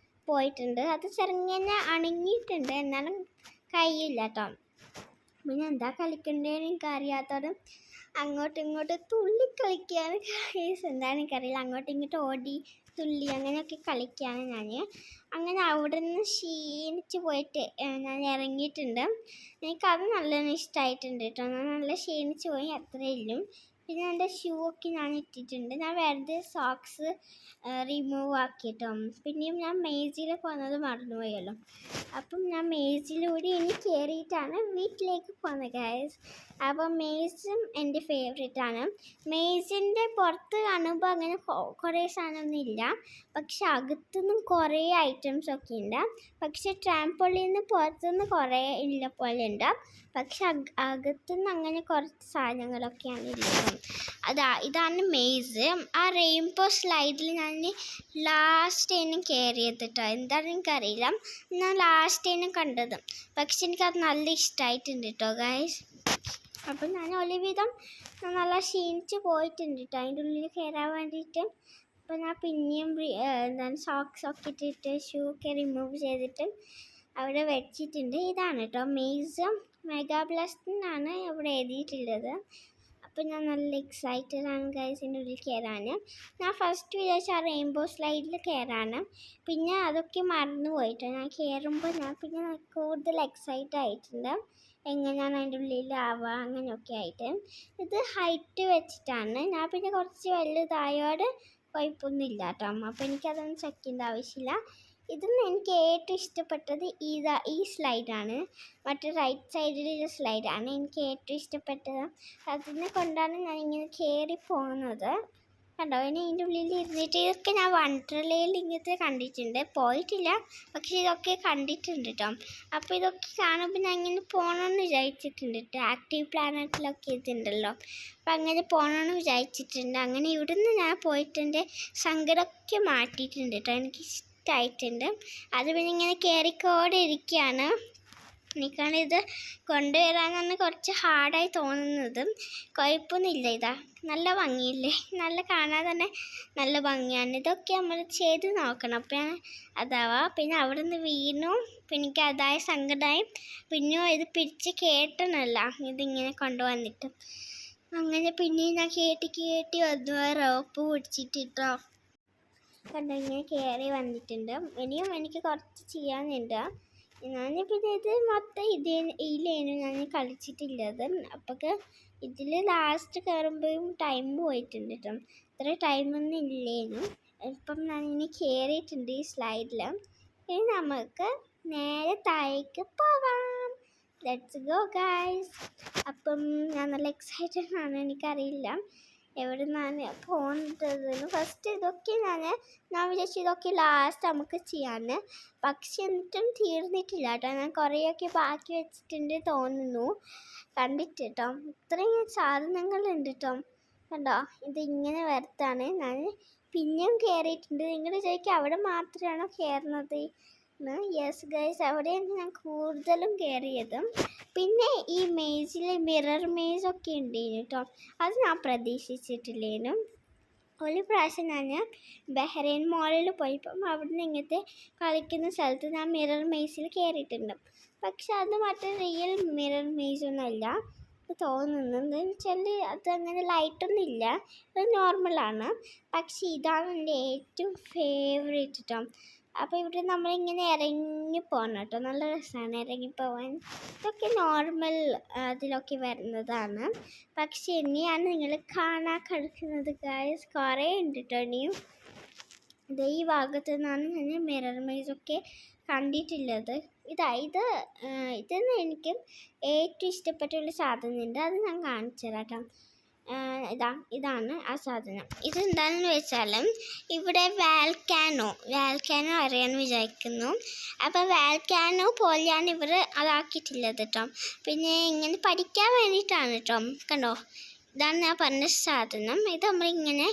പോയിട്ടുണ്ട്. അത് ചെറുങ്ങനെ അണങ്ങിയിട്ടുണ്ട്, എന്നാലും കഴിയില്ല കേട്ടോ. പിന്നെ എന്താ കളിക്കണ്ടേന്ന് എനിക്ക് അറിയാത്തതും അങ്ങോട്ടും ഇങ്ങോട്ടും തുള്ളി കളിക്കുകയാണ് എന്താണ് എനിക്കറിയില്ല. അങ്ങോട്ടും ഇങ്ങോട്ടും ഓടി തുള്ളി അങ്ങനെയൊക്കെ കളിക്കുകയാണ് ഞാൻ. അങ്ങനെ അവിടെ നിന്ന് ക്ഷീണിച്ച് പോയിട്ട് ഞാൻ ഇറങ്ങിയിട്ടുണ്ട്. എനിക്കത് നല്ലോണം ഇഷ്ടമായിട്ടുണ്ട് കേട്ടോ. ഞാൻ നല്ല ക്ഷീണിച്ച് പോയി, അത്രയേ ഉള്ളൂ. പിന്നെ എൻ്റെ ഷൂ ഒക്കെ ഞാൻ ഇട്ടിട്ടുണ്ട്. ഞാൻ വെറുതെ സോക്സ് റിമൂവ് ആക്കിയിട്ടോ. പിന്നെയും ഞാൻ മേജിലൊക്കെ വന്നത് മറന്നുപോയല്ലോ. അപ്പം ഞാൻ മേജിലൂടെ ഇനി കയറിയിട്ടാണ് വീട്ടിലേക്ക് പോകുന്നത് ഗൈസ്. അപ്പം മേസും എൻ്റെ ഫേവറേറ്റാണ്. മേസിൻ്റെ പുറത്ത് കാണുമ്പോൾ അങ്ങനെ കുറേ സാധനമൊന്നും ഇല്ല, പക്ഷെ അകത്തുനിന്നും കുറേ ഐറ്റംസ് ഒക്കെ ഉണ്ട്. പക്ഷെ ട്രാംപോളിന്ന് പുറത്തുനിന്ന് കുറേ ഇല്ല പോലെ ഉണ്ട്, പക്ഷെ അകത്തുനിന്ന് അങ്ങനെ കുറച്ച് സാധനങ്ങളൊക്കെയാണ് ഉള്ളത്. ഇതാണ് മേസ്. ആ റെയിൻബോ സ്ലൈഡിൽ ഞാൻ ലാസ്റ്റ് കയറിയത് കേട്ടോ. എന്താണെന്ന് എനിക്കറിയില്ല, ഞാൻ ലാസ്റ്റ് കണ്ടത്. പക്ഷെ എനിക്കത് നല്ല ഇഷ്ടമായിട്ടുണ്ട് കേട്ടോ ഗൈസ്. അപ്പം ഞാൻ ഒരുവിധം നല്ല ക്ഷീണിച്ച് പോയിട്ടുണ്ട് കേട്ടോ അതിൻ്റെ ഉള്ളിൽ കയറാൻ വേണ്ടിയിട്ട്. അപ്പോൾ ഞാൻ പിന്നെയും എന്താണ് സോക്സൊക്കെ ഇട്ടിട്ട് ഷൂ ഒക്കെ റിമൂവ് ചെയ്തിട്ട് അവിടെ വെച്ചിട്ടുണ്ട്. ഇതാണ് കേട്ടോ മേസ്, മെഗാ ബ്ലാസ്റ്റ് എന്നാണ് ഇവിടെ എഴുതിയിട്ടുള്ളത്. അപ്പോൾ ഞാൻ നല്ല എക്സൈറ്റഡ് ആണ് ഗൈസ് ഇതിൻ്റെ ഉള്ളിൽ കയറാൻ. ഞാൻ ഫസ്റ്റ് വിചാരിച്ച ആ റെയിൻബോ സ്ലൈഡിൽ കയറാണ്, പിന്നെ അതൊക്കെ മറന്നു പോയിട്ട് ഞാൻ കയറുമ്പോൾ ഞാൻ പിന്നെ കൂടുതൽ എക്സൈറ്റഡ് ആയിട്ടുണ്ട് എങ്ങനെയാണ് അതിൻ്റെ ഉള്ളിലാവുക അങ്ങനെയൊക്കെ ആയിട്ട്. ഇത് ഹൈറ്റ് വെച്ചിട്ടാണ്, ഞാൻ പിന്നെ കുറച്ച് വലുതായോടെ കുഴപ്പമൊന്നുമില്ല കേട്ടോ. അപ്പോൾ എനിക്കതൊന്നും ചെക്ക് ചെയ്യേണ്ട ആവശ്യമില്ല. ഇതിന്ന് എനിക്ക് ഏറ്റവും ഇഷ്ടപ്പെട്ടത് ഈ സ്ലൈഡാണ്, മറ്റേ റൈറ്റ് സൈഡിലുള്ള സ്ലൈഡാണ് എനിക്ക് ഏറ്റവും ഇഷ്ടപ്പെട്ടത്. അതിനെ കൊണ്ടാണ് ഞാൻ ഇങ്ങനെ കയറി പോകുന്നത് കണ്ടോ. ഇനി ഇതിൻ്റെ ഉള്ളിൽ ഇരുന്നിട്ട് ഇതൊക്കെ ഞാൻ വണ്ടർലയിൽ ഇങ്ങനത്തെ കണ്ടിട്ടുണ്ട്, പോയിട്ടില്ല, പക്ഷേ ഇതൊക്കെ കണ്ടിട്ടുണ്ട് കേട്ടോ. അപ്പോൾ ഇതൊക്കെ കാണുമ്പോൾ ഞാൻ ഇങ്ങനെ പോകണമെന്ന് വിചാരിച്ചിട്ടുണ്ട് കേട്ടോ. ആക്റ്റീവ് പ്ലാനറ്റിലൊക്കെ ഇതുണ്ടല്ലോ, അപ്പം അങ്ങനെ പോകണമെന്ന് വിചാരിച്ചിട്ടുണ്ട്. അങ്ങനെ ഇവിടുന്ന് ഞാൻ പോയിട്ടുണ്ട്, സങ്കടമൊക്കെ മാറ്റിയിട്ടുണ്ട് കേട്ടോ, എനിക്ക് ഇഷ്ടമായിട്ടുണ്ട്. അത് പിന്നെ ഇങ്ങനെ കയറിക്കോടെ ഇരിക്കുകയാണ്. എനിക്കാണിത് കൊണ്ടുവരാനാണ് കുറച്ച് ഹാർഡായി തോന്നുന്നത്, കുഴപ്പമൊന്നുമില്ല. ഇതാ നല്ല ഭംഗിയില്ലേ, നല്ല കാണാൻ തന്നെ നല്ല ഭംഗിയാണ്. ഇതൊക്കെ നമ്മൾ ചെയ്ത് നോക്കണം, അപ്പം അതാവാ. പിന്നെ അവിടെ നിന്ന് വീണു, പിന്നെ എനിക്ക് അതായ സങ്കടമായി, പിന്നെ ഇത് പിടിച്ച് കേട്ടണല്ല ഇതിങ്ങനെ കൊണ്ടുവന്നിട്ട്. അങ്ങനെ പിന്നെ ഞാൻ കേട്ടി വന്നു, റോപ്പ് പിടിച്ചിട്ടിട്ടോ കണ്ടോ ഇങ്ങനെ കയറി വന്നിട്ടുണ്ട്. ഇനിയും എനിക്ക് കുറച്ച് ചെയ്യാനുണ്ട്. ഞാൻ പിന്നെ ഇത് മൊത്തം ഇതിലേനു ഞാൻ കളിച്ചിട്ടുള്ളത്. അപ്പൊക്കെ ഇതിൽ ലാസ്റ്റ് കയറുമ്പോഴും ടൈം പോയിട്ടുണ്ട് കേട്ടോ, ഇത്ര ടൈമൊന്നും ഇല്ലേനു. ഇപ്പം ഞാനിങ്ങനെ കയറിയിട്ടുണ്ട് ഈ സ്ലൈഡിൽ. ഇനി നമുക്ക് നേരെ താഴേക്ക് പോകാം. Let's go guys. അപ്പം ഞാൻ നല്ല എക്സൈറ്റഡ് ആണ്, എനിക്കറിയില്ല എവിടെ നിന്നാണ് പോകുന്നതെന്ന്. ഫസ്റ്റ് ഇതൊക്കെ ഞാൻ വിചാരിച്ചു ഇതൊക്കെ ലാസ്റ്റ് നമുക്ക് ചെയ്യാമെന്ന്, പക്ഷെ എന്നിട്ടും തീർന്നിട്ടില്ല കേട്ടോ. ഞാൻ കുറേയൊക്കെ ബാക്കി വെച്ചിട്ടുണ്ട് തോന്നുന്നു കണ്ടിട്ട് കേട്ടോ. ഇത്രയും സാധനങ്ങളുണ്ട് കേട്ടോ കണ്ടോ. ഇതിങ്ങനെ വരത്താണ്. ഞാൻ പിന്നെയും കയറിയിട്ടുണ്ട്. നിങ്ങൾ ചോദിക്കുക അവിടെ മാത്രമാണോ കയറുന്നത്? യെസ് ഗൈസ്, അവിടെയാണ് ഞാൻ കൂടുതലും കയറിയതും. പിന്നെ ഈ മേസിൽ മിറർ മേസൊക്കെ ഉണ്ടേനു കേട്ടോ, അത് ഞാൻ പ്രതീക്ഷിച്ചിട്ടില്ലേനു. ഒരു പ്രാവശ്യം ഞാൻ ബഹ്റൈൻ മോളിൽ പോയപ്പം അവിടുന്ന് ഇങ്ങനത്തെ കളിക്കുന്ന സ്ഥലത്ത് ഞാൻ മിറർ മേസിൽ കയറിയിട്ടുണ്ട്, പക്ഷെ അത് മറ്റേ റിയൽ മിറർ മേസൊന്നുമല്ല തോന്നുന്നത്. എന്ന് വെച്ചാൽ അതങ്ങനെ ലൈറ്റൊന്നും ഇല്ല, അത് നോർമലാണ്. പക്ഷെ ഇതാണ് എൻ്റെ ഏറ്റവും ഫേവറേറ്റ് കേട്ടോ. അപ്പോൾ ഇവിടെ നമ്മളിങ്ങനെ ഇറങ്ങി പോകണം കേട്ടോ, നല്ല രസമാണ് ഇറങ്ങിപ്പോവാൻ. ഇതൊക്കെ നോർമൽ അതിലൊക്കെ വരുന്നതാണ്, പക്ഷെ ഇനിയാണ് നിങ്ങൾ കാണാൻ കിടക്കുന്നത് ഗൈസ്. കുറേ ഉണ്ട് കേട്ടോ ഇനിയും. ഇത് ഈ ഭാഗത്തു നിന്നാണ് ഞാൻ മിറർ മേസൊക്കെ കണ്ടിട്ടുള്ളത്. ഇതെന്ന് എനിക്ക് ഏറ്റവും ഇഷ്ടപ്പെട്ട ഒരു സാധനമുണ്ട്, അത് ഞാൻ കാണിച്ചു തരാം കേട്ടോ. ഇതാണ് ആ സാധനം. ഇതെന്താണെന്ന് വെച്ചാൽ ഇവിടെ വാൽക്കാനോ അറിയാമെന്ന് വിചാരിക്കുന്നു. അപ്പോൾ വാൽക്കാനോ പോലെയാണ് ഇവർ അതാക്കിയിട്ടുള്ളത് കേട്ടോ. പിന്നെ ഇങ്ങനെ പഠിക്കാൻ വേണ്ടിയിട്ടാണ് കേട്ടോ. കണ്ടോ, ഇതാണ് ഞാൻ പറഞ്ഞ സാധനം. ഇത് നമ്മളിങ്ങനെ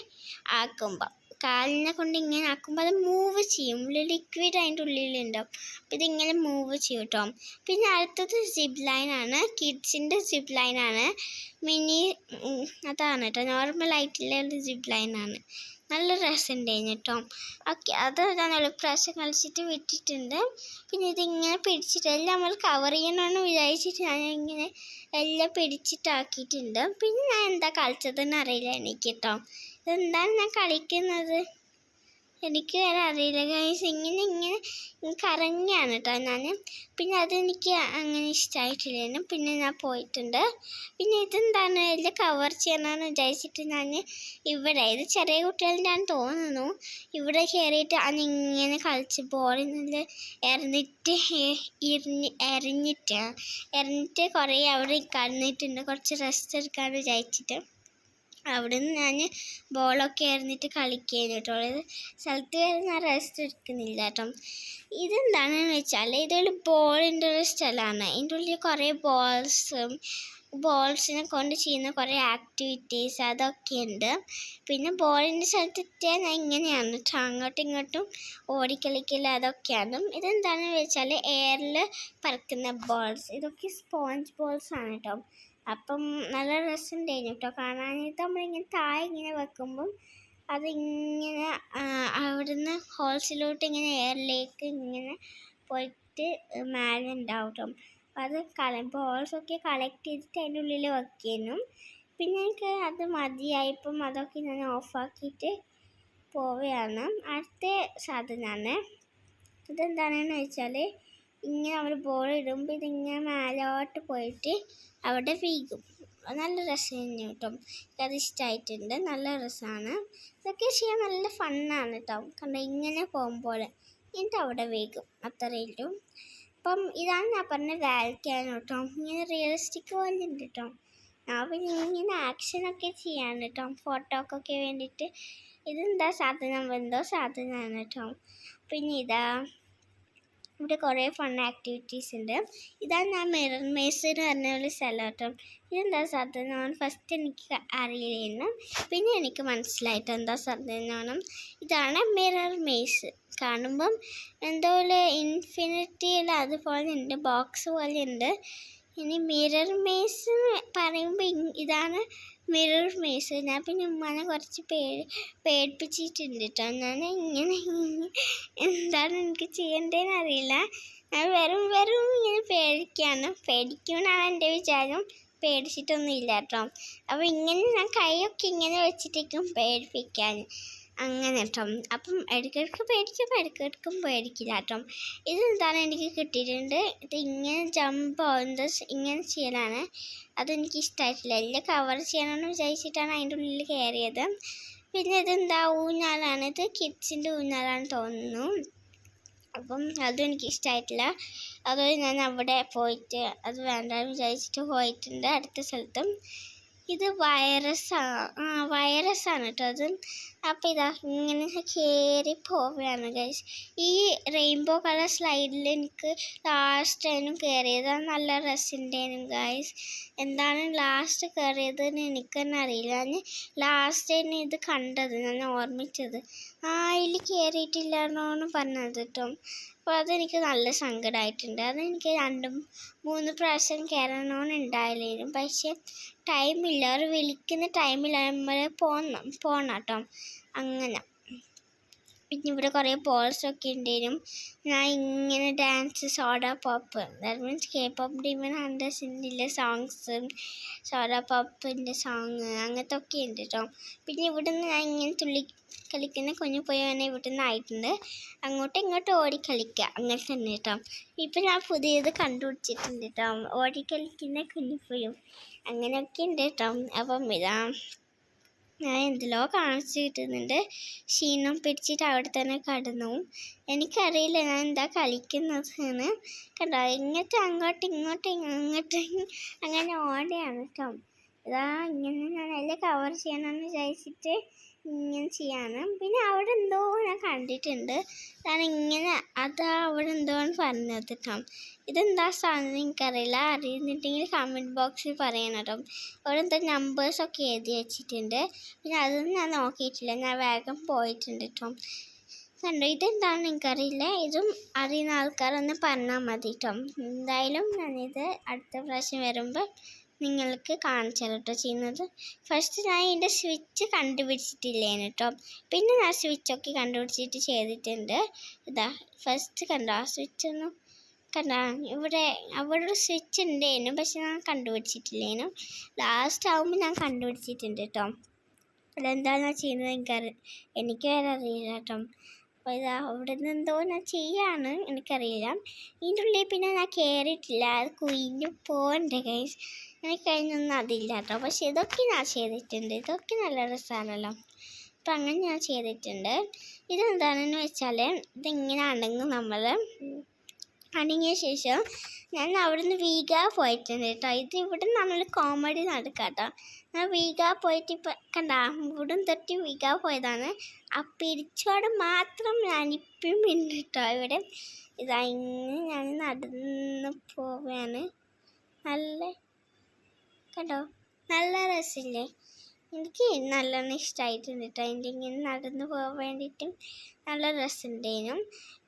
ആക്കുമ്പോൾ, കാലിനെ കൊണ്ട് ഇങ്ങനെ ആക്കുമ്പോൾ അത് മൂവ് ചെയ്യും. ലിക്വിഡ് അതിൻ്റെ ഉള്ളിലുണ്ടാവും. അപ്പോൾ ഇതിങ്ങനെ മൂവ് ചെയ്യും കേട്ടോ. പിന്നെ അടുത്തത് സിപ്പ് ലൈനാണ്, കിഡ്സിൻ്റെ സിപ്പ് ലൈനാണ്. മിനി അതാണ് കേട്ടോ, നോർമലായിട്ടുള്ള ഒരു സിപ്പ് ലൈനാണ്. നല്ല രസമുണ്ടായിരുന്നു കേട്ടോ. ഓക്കെ, അത് ഞാൻ ഒരു പ്രാവശ്യം കളിച്ചിട്ട് വിട്ടിട്ടുണ്ട്. പിന്നെ ഇതിങ്ങനെ പിടിച്ചിട്ട് എല്ലാം നമ്മൾ കവർ ചെയ്യണമെന്ന് വിചാരിച്ചിട്ട് ഞാൻ ഇങ്ങനെ എല്ലാം പിടിച്ചിട്ടാക്കിയിട്ടുണ്ട്. പിന്നെ ഞാൻ എന്താ കളിച്ചതെന്ന് അറിയില്ല എനിക്ക് കേട്ടോ. ഇതെന്താണ് ഞാൻ കളിക്കുന്നത് എനിക്ക് വരെ അറിയില്ല ഗൈസ്. ഇങ്ങനെ കറങ്ങിയാണ് കേട്ടോ ഞാൻ. പിന്നെ അതെനിക്ക് അങ്ങനെ ഇഷ്ടമായിട്ടില്ല. പിന്നെ ഞാൻ പോയിട്ടുണ്ട്. പിന്നെ ഇതെന്താണ് എല്ലാം കവർ ചെയ്യണമെന്ന് വിചാരിച്ചിട്ട് ഞാൻ ഇവിടെ, ഇത് ചെറിയ കുട്ടികളുടെ ഞാൻ തോന്നുന്നു, ഇവിടെ കയറിയിട്ട് അതിങ്ങനെ കളിച്ച് ബോളിൽ നിന്ന് എറിഞ്ഞിട്ട് കുറേ അവിടെ കടന്നിട്ടുണ്ട്. കുറച്ച് റെസ്റ്റ് എടുക്കാമെന്ന് വിചാരിച്ചിട്ട് അവിടെ നിന്ന് ഞാൻ ബോളൊക്കെ എറിഞ്ഞിട്ട് കളിക്കുകയാണ് കേട്ടോ. സ്ഥലത്ത് വരെ ഞാൻ റെസ്റ്റ് എടുക്കുന്നില്ല കേട്ടോ. ഇതെന്താണെന്ന് വെച്ചാൽ ഇതൊരു ബോളിൻ്റെ ഒരു സ്ഥലമാണ്. ഇതിൻ്റെ ഉള്ളിൽ കുറേ ബോൾസിനെ കൊണ്ട് ചെയ്യുന്ന കുറേ ആക്ടിവിറ്റീസ് അതൊക്കെ ഉണ്ട്. പിന്നെ ബോളിൻ്റെ സ്ഥലത്തെത്തിയാൽ ഞാൻ ഇങ്ങനെയാണ് കേട്ടോ, അങ്ങോട്ടും ഇങ്ങോട്ടും ഓടിക്കളിക്കൽ അതൊക്കെയാണ്. ഇതെന്താണെന്ന് വെച്ചാൽ എയറിൽ പറക്കുന്ന ബോൾസ്, ഇതൊക്കെ സ്പോഞ്ച് ബോൾസാണ് കേട്ടോ. അപ്പം നല്ല രസമുണ്ടായിരുന്നു കേട്ടോ കാണാനായിട്ട്. നമ്മളിങ്ങനെ താഴെ ഇങ്ങനെ വെക്കുമ്പം അതിങ്ങനെ അവിടുന്ന് ഹോൾസിലോട്ട് ഇങ്ങനെ എയറിലേക്ക് ഇങ്ങനെ പോയിട്ട് മേലെ ഉണ്ടാവും കേട്ടോ. അപ്പം അത് ബോൾസൊക്കെ കളക്ട് ചെയ്തിട്ട് അതിൻ്റെ ഉള്ളിൽ വെക്കുന്നു. പിന്നെ എനിക്ക് അത് മതിയായപ്പം അതൊക്കെ ഞാൻ ഓഫാക്കിയിട്ട് പോവുകയാണ്. അടുത്ത സാധനമാണ്. ഇതെന്താണെന്ന് വെച്ചാൽ ഇങ്ങനെ അവർ ബോൾ ഇടുമ്പോൾ ഇതിങ്ങനെ മേലോട്ട് പോയിട്ട് അവിടെ വീഴും. നല്ല രസമായിരുന്നു കേട്ടോ. എനിക്കത് ഇഷ്ടമായിട്ടുണ്ട്, നല്ല രസമാണ്. ഇതൊക്കെ ചെയ്യാൻ നല്ല ഫണ്ണാണ് കേട്ടോ. കണ്ടോ, ഇങ്ങനെ പോകുമ്പോൾ എന്നിട്ട് അവിടെ വീഴും, അത്രയും. അപ്പം ഇതാണ് ഞാൻ പറഞ്ഞ വാൽക്കാനോ കേട്ടോ. ഇങ്ങനെ റിയലിസ്റ്റിക് പോലെ ഉണ്ട് കേട്ടോ. ഞാൻ പിന്നെ ഇങ്ങനെ ആക്ഷനൊക്കെ ചെയ്യാൻ കേട്ടോ, ഫോട്ടോക്കൊക്കെ വേണ്ടിയിട്ട്. ഇതെന്താ സാധനം, എന്തോ സാധനമാണ് കേട്ടോ. പിന്നെ ഇവിടെ കുറേ ഫൺ ആക്ടിവിറ്റീസ് ഉണ്ട്. ഇതാണ് ഞാൻ മിറർ മേസ് എന്ന് പറഞ്ഞ ഒരു സ്ഥലം കേട്ടോ. ഇതെന്താ സാധനമാണ് ഫസ്റ്റ് എനിക്ക് അറിയില്ലായിരുന്നു. പിന്നെ എനിക്ക് മനസ്സിലായിട്ട് എന്താ സാധനമാണ്. ഇതാണ് മിറർ മേസ്. കാണുമ്പം എന്തോ ഒരു ഇൻഫിനിറ്റിയിൽ അതുപോലെ ഉണ്ട്, ബോക്സ് പോലെ ഉണ്ട്. ഇനി മിറർ മേസ് പറയുമ്പോൾ ഇതാണ് മിറർ മേസ്. ഞാൻ പിന്നെ ഉമ്മാനെ കുറച്ച് പേടിപ്പിച്ചിട്ടുണ്ട് കേട്ടോ. ഞാൻ ഇങ്ങനെ എന്താണ് എനിക്ക് ചെയ്യേണ്ടതെന്ന് അറിയില്ല. ഞാൻ വെറും ഇങ്ങനെ പേടിക്കുമെന്നാണ് എൻ്റെ വിചാരം. പേടിച്ചിട്ടൊന്നും ഇല്ല കേട്ടോ. അപ്പോൾ ഇങ്ങനെ ഞാൻ കൈയൊക്കെ ഇങ്ങനെ വെച്ചിട്ടേക്കും പേടിപ്പിക്കാൻ, അങ്ങനെ കേട്ടോ. അപ്പം ഇടയ്ക്കിടയ്ക്ക് പേടിക്കുമ്പോൾ ഇടയ്ക്കിടയ്ക്കും പേടിക്കില്ല കേട്ടോ. ഇതെന്താണ് എനിക്ക് കിട്ടിയിട്ടുണ്ട്. ഇത് ഇങ്ങനെ ജമ്പോ എന്താ ഇങ്ങനെ ചെയ്യലാണ്. അതെനിക്ക് ഇഷ്ടമായിട്ടില്ല. എല്ലാം കവർ ചെയ്യണമെന്ന് വിചാരിച്ചിട്ടാണ് അതിൻ്റെ ഉള്ളിൽ കയറിയത്. പിന്നെ ഇതെന്താ ഊഞ്ഞാലാണ്, ഇത് കിഡ്സിൻ്റെ ഊഞ്ഞാലാണെന്ന് തോന്നുന്നു. അപ്പം അതും എനിക്ക് ഇഷ്ടമായിട്ടില്ല. അതുകൊണ്ട് ഞാൻ അവിടെ പോയിട്ട് അത് വേണ്ടാന്ന് വിചാരിച്ചിട്ട് പോയിട്ടുണ്ട് അടുത്ത സ്ഥലത്തും. ഇത് വൈറസാണ് കേട്ടോ അത്. അപ്പോൾ ഇതാ ഇങ്ങനെ കയറി പോവുകയാണ് ഗൈസ്. ഈ റെയിൻബോ കളർ സ്ലൈഡിൽ എനിക്ക് ലാസ്റ്റ് ടൈമും കയറിയത് നല്ല രസമുണ്ടായിരുന്നു ഗൈസ്. എന്താണ് ലാസ്റ്റ് കയറിയതെന്ന് എനിക്ക് തന്നെ അറിയില്ല. ഞാൻ ലാസ്റ്റ് ടൈം ഇത് കണ്ടത്, ഞാൻ ഓർമ്മിച്ചത് ഇതിൽ കയറിയിട്ടില്ലെന്നാണ് പറഞ്ഞത് കേട്ടോ. അപ്പോൾ അതെനിക്ക് നല്ല സങ്കടമായിട്ടുണ്ട്. അതെനിക്ക് 2-3 പ്രാവശ്യം കയറണമെന്നുണ്ടായില്ലായിരുന്നു. പക്ഷേ ടൈമില്ല, അവർ വിളിക്കുന്ന ടൈമിൽ നമ്മൾ പോകണം കേട്ടോ. അങ്ങനെ പിന്നെ ഇവിടെ കുറേ ബോൾസൊക്കെ ഉണ്ടായിരുന്നു. ഞാൻ ഇങ്ങനെ dance soda pop, that means K-pop demon ഹണ്ടേഴ്സിൻ്റെ സോങ്സ്, സോഡ പോപ്പിൻ്റെ സോങ് അങ്ങനത്തെ ഒക്കെ ഉണ്ട് കേട്ടോ. പിന്നെ ഇവിടെ നിന്ന് ഞാൻ ഇങ്ങനെ കളിക്കുന്ന കുഞ്ഞുപോയി തന്നെ ഇവിടെ നിന്ന് ആയിട്ടുണ്ട്. അങ്ങോട്ടും ഇങ്ങോട്ടും ഓടിക്കളിക്കുക അങ്ങനെ തന്നെ കേട്ടോ. ഇപ്പം ഞാൻ പുതിയത് കണ്ടുപിടിച്ചിട്ടുണ്ട് കേട്ടോ, ഓടിക്കളിക്കുന്ന കുഞ്ഞുപോയും അങ്ങനെയൊക്കെ ഉണ്ട് കേട്ടോ. അപ്പം ഞാൻ എന്തിലോ കാണിച്ചു കിട്ടുന്നുണ്ട്. ക്ഷീണം പിടിച്ചിട്ട് അവിടെ തന്നെ കടന്നു. എനിക്കറിയില്ല ഞാൻ എന്താ കളിക്കുന്നതെന്ന്. കണ്ടോ, അങ്ങോട്ടും ഇങ്ങോട്ടും അങ്ങനെ ഓടുകയാണ് കേട്ടോ. ഇതാ ഇങ്ങനെ ഞാൻ എല്ലാം കവർ ചെയ്യണമെന്ന് വിചാരിച്ചിട്ട് ഇങ്ങനെ ചെയ്യാണ്. പിന്നെ അവിടെ എന്തോ ഞാൻ കണ്ടിട്ടുണ്ട്, ഇങ്ങനെ അതാ അവിടെ എന്തോ പറഞ്ഞത് കേട്ടോ. ഇതെന്താ സാധനം എനിക്കറിയില്ല, അറിയുന്നുണ്ടെങ്കിൽ കമൻറ്റ് ബോക്സിൽ പറയണം കേട്ടോ. അവിടെ എന്തോ നമ്പേഴ്സൊക്കെ എഴുതി വെച്ചിട്ടുണ്ട്. പിന്നെ അതൊന്നും ഞാൻ നോക്കിയിട്ടില്ല, ഞാൻ വേഗം പോയിട്ടുണ്ട് കേട്ടോ. കണ്ടോ, ഇതെന്താണെന്ന് എനിക്കറിയില്ല, ഇതും അറിയുന്ന ആൾക്കാരൊന്ന് പറഞ്ഞാൽ മതി കേട്ടോ. എന്തായാലും ഞാനിത് അടുത്ത പ്രാവശ്യം വരുമ്പോൾ നിങ്ങൾക്ക് കാണിച്ചു തരാം കേട്ടോ ചെയ്യുന്നത്. ഫസ്റ്റ് ഞാൻ ഇതിൻ്റെ സ്വിച്ച് കണ്ടുപിടിച്ചിട്ടില്ലേന് കേട്ടോ, പിന്നെ ഞാൻ സ്വിച്ചൊക്കെ കണ്ടുപിടിച്ചിട്ട് ചെയ്തിട്ടുണ്ട്. ഇതാ ഫസ്റ്റ് കണ്ടോ, ആ സ്വിച്ചൊന്നും കണ്ടോ, അവിടെ ഒരു സ്വിച്ച് ഉണ്ടായിരുന്നു, പക്ഷെ ഞാൻ കണ്ടുപിടിച്ചിട്ടില്ലേനു. ലാസ്റ്റ് ആകുമ്പോൾ ഞാൻ കണ്ടുപിടിച്ചിട്ടുണ്ട് കേട്ടോ. അതെന്താണെന്നാ ചെയ്യുന്നത് എനിക്ക് വരെ അറിയില്ല കേട്ടോ. അപ്പോൾ ഇതാ അവിടെ നിന്ന് എന്തോ ഞാൻ ചെയ്യാണ്, എനിക്കറിയില്ല. ഇതിൻ്റെ ഉള്ളിൽ പിന്നെ ഞാൻ കയറിയിട്ടില്ല, അത് കുഞ്ഞു പോകണ്ടേ ഗൈസ്. എനിക്ക് കഴിഞ്ഞൊന്നും അതില്ല കേട്ടോ. പക്ഷെ ഇതൊക്കെ ഞാൻ ചെയ്തിട്ടുണ്ട്, ഇതൊക്കെ നല്ല രസമാണല്ലോ. അപ്പം അങ്ങനെ ഞാൻ ചെയ്തിട്ടുണ്ട്. ഇതെന്താണെന്ന് വെച്ചാൽ ഇതിങ്ങനെ അടങ്ങും, നമ്മൾ അടങ്ങിയ ശേഷം ഞാൻ അവിടുന്ന് വീഗ പോയിട്ടുണ്ട് കേട്ടോ. ഇത് ഇവിടെ നമ്മൾ കോമഡി നടക്കാം കേട്ടോ. ഞാൻ വീഗ പോയിട്ട് ഇപ്പം കണ്ട ഇവിടും തൊട്ട് വീഗ പോയതാണ്. ആ പിടിച്ചോടെ മാത്രം ഞാനിപ്പോഴും ഉണ്ട് കേട്ടോ ഇവിടെ. ഇതാ ഇങ്ങനെ ഞാൻ നടന്ന് പോവുകയാണ്. നല്ല കണ്ടോ, നല്ല രസമില്ലേ? എനിക്ക് നല്ലോണം ഇഷ്ടമായിട്ടുണ്ട് കേട്ടോ. എൻ്റെ ഇങ്ങനെ നടന്നു പോകാൻ വേണ്ടിയിട്ടും നല്ല രസമുണ്ടേനും.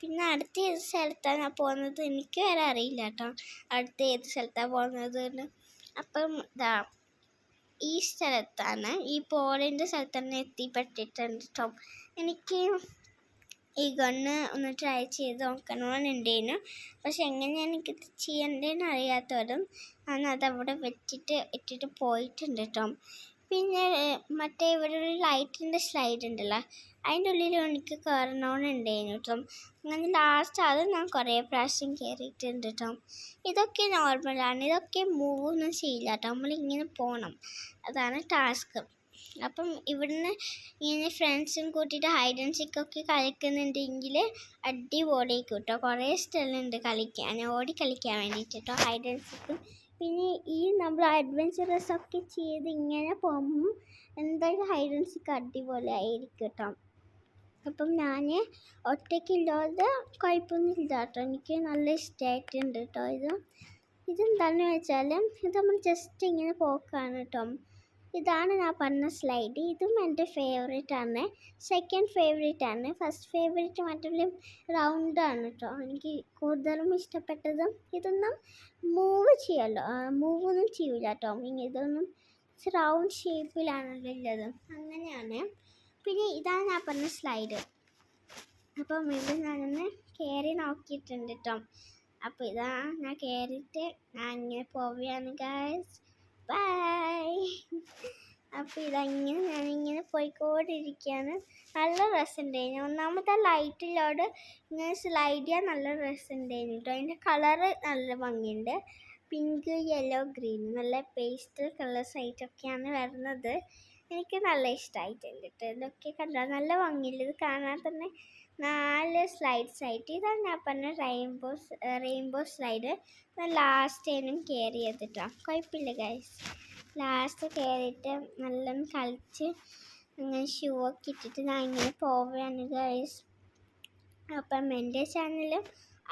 പിന്നെ അടുത്ത ഏത് സ്ഥലത്താണ് ഞാൻ പോകുന്നത് എനിക്ക് വരെ അറിയില്ല കേട്ടോ, അടുത്ത ഏത് സ്ഥലത്താണ് പോകുന്നത്. അപ്പം ഇതാ ഈ സ്ഥലത്താണ്, ഈ പോളിൻ്റെ സ്ഥലത്ത് തന്നെ എത്തിപ്പെട്ടിട്ടുണ്ട് കേട്ടോ. എനിക്ക് ഈ ഗണ്ണ് ഒന്ന് ട്രൈ ചെയ്ത് നോക്കണമെന്നുണ്ടേനു, പക്ഷെ എങ്ങനെയാണ് എനിക്കിത് ചെയ്യേണ്ടതെന്ന് അറിയാത്തവരും ഞാൻ അതവിടെ ഇട്ടിട്ട് പോയിട്ടുണ്ട് കേട്ടോ. പിന്നെ മറ്റേ ഇവിടെ ഒരു ലൈറ്റിൻ്റെ സ്ലൈഡ് ഉണ്ടല്ലോ, അതിൻ്റെ ഉള്ളിൽ എനിക്ക് കയറണമെന്നുണ്ടായിരുന്നു കേട്ടോ. അങ്ങനെ ലാസ്റ്റ് അത് ഞാൻ കുറേ പ്രാവശ്യം കയറിയിട്ടുണ്ട് കേട്ടോ. ഇതൊക്കെ നോർമലാണ്, ഇതൊക്കെ മൂവ് ഒന്നും ചെയ്യില്ല കേട്ടോ, നമ്മളിങ്ങനെ പോകണം, അതാണ് ടാസ്ക്. അപ്പം ഇവിടുന്ന് ഇങ്ങനെ ഫ്രണ്ട്സും കൂട്ടിയിട്ട് ഹൈഡ് ആൻഡ് സീക്കൊക്കെ കളിക്കുന്നുണ്ടെങ്കിൽ അടിപൊളിയായിരിക്കും കേട്ടോ. കുറേ സ്ഥലമുണ്ട് കളിക്കാൻ, ഓടി കളിക്കാൻ വേണ്ടിയിട്ട് കേട്ടോ ഹൈഡ് ആൻഡ് സീക്കും. പിന്നെ ഈ നമ്മൾ അഡ്വെഞ്ചറസ് ഒക്കെ ചെയ്ത് ഇങ്ങനെ പോകുമ്പോൾ എന്തായാലും ഹൈഡ് ആൻഡ് സീക്ക് അടിപൊളിയായിരിക്കും കേട്ടോ. അപ്പം ഞാൻ ഒറ്റയ്ക്കില്ലാതെ കുഴപ്പമൊന്നുമില്ല കേട്ടോ, എനിക്ക് നല്ല ഇഷ്ടമായിട്ടുണ്ട് കേട്ടോ. ഇതെന്താണെന്ന് വെച്ചാൽ ഇത് നമ്മൾ ജസ്റ്റ് ഇങ്ങനെ പോക്കാണ് കേട്ടോ. ഇതാണ് ഞാൻ പറഞ്ഞ സ്ലൈഡ്, ഇതും എൻ്റെ ഫേവറേറ്റാണ്. സെക്കൻഡ് ഫേവറേറ്റാണ്. ഫസ്റ്റ് ഫേവറേറ്റ് മറ്റുള്ള റൗണ്ടാണ് കേട്ടോ. എനിക്ക് കൂടുതലും ഇഷ്ടപ്പെട്ടതും ഇതൊന്നും മൂവ് ചെയ്യല്ലോ, മൂവൊന്നും ചെയ്യില്ല കേട്ടോ. ഇതൊന്നും റൗണ്ട് ഷേപ്പിലാണല്ലോ ഉള്ളത്, അങ്ങനെയാണ്. പിന്നെ ഇതാണ് ഞാൻ പറഞ്ഞ സ്ലൈഡ്. അപ്പം ഇത് ഞാനൊന്ന് കയറി നോക്കിയിട്ടുണ്ട് കേട്ടോ. അപ്പോൾ ഇതാ ഞാൻ കയറിയിട്ട് ഞാൻ ഇങ്ങനെ പോവുകയാണ് ഗൈസ്. ബൈ. അപ്പോൾ ഇതങ്ങനെ ഞാനിങ്ങനെ പോയിക്കോണ്ടിരിക്കുകയാണ്. നല്ല രസമുണ്ടായിരുന്നു. ഒന്നാമത്തെ ലൈറ്റിലോട് ഇങ്ങനെ സ്ലൈഡ് ചെയ്യാൻ നല്ല രസമുണ്ടായിരുന്നു കേട്ടോ. അതിൻ്റെ കളറ് നല്ല ഭംഗിയുണ്ട്, പിങ്ക് യെല്ലോ ഗ്രീൻ നല്ല പേസ്റ്റൽ കളേഴ്സ് ആയിട്ടൊക്കെയാണ് വരുന്നത്. എനിക്ക് നല്ല ഇഷ്ടമായിട്ടുണ്ട് കേട്ടോ. ഇതൊക്കെ കണ്ടാൽ നല്ല ഭംഗിയില്ല, ഇത് കാണാൻ തന്നെ 4 സ്ലൈഡ്സ് ആയിട്ട്. ഇതാണ് ഞാൻ പറഞ്ഞ റെയിൻബോ സ്ലൈഡ്. ഞാൻ ലാസ്റ്റേനും കയറിയത് കേട്ടോ, കുഴപ്പമില്ല ഗൈസ്. ലാസ്റ്റ് കയറിയിട്ട് നല്ലോണം കളിച്ച് അങ്ങനെ ഷൂ ഒക്കെ ഇട്ടിട്ട് ഞാൻ ഇങ്ങനെ പോവുകയാണ് ഗൈസ്. അപ്പം എൻ്റെ ചാനൽ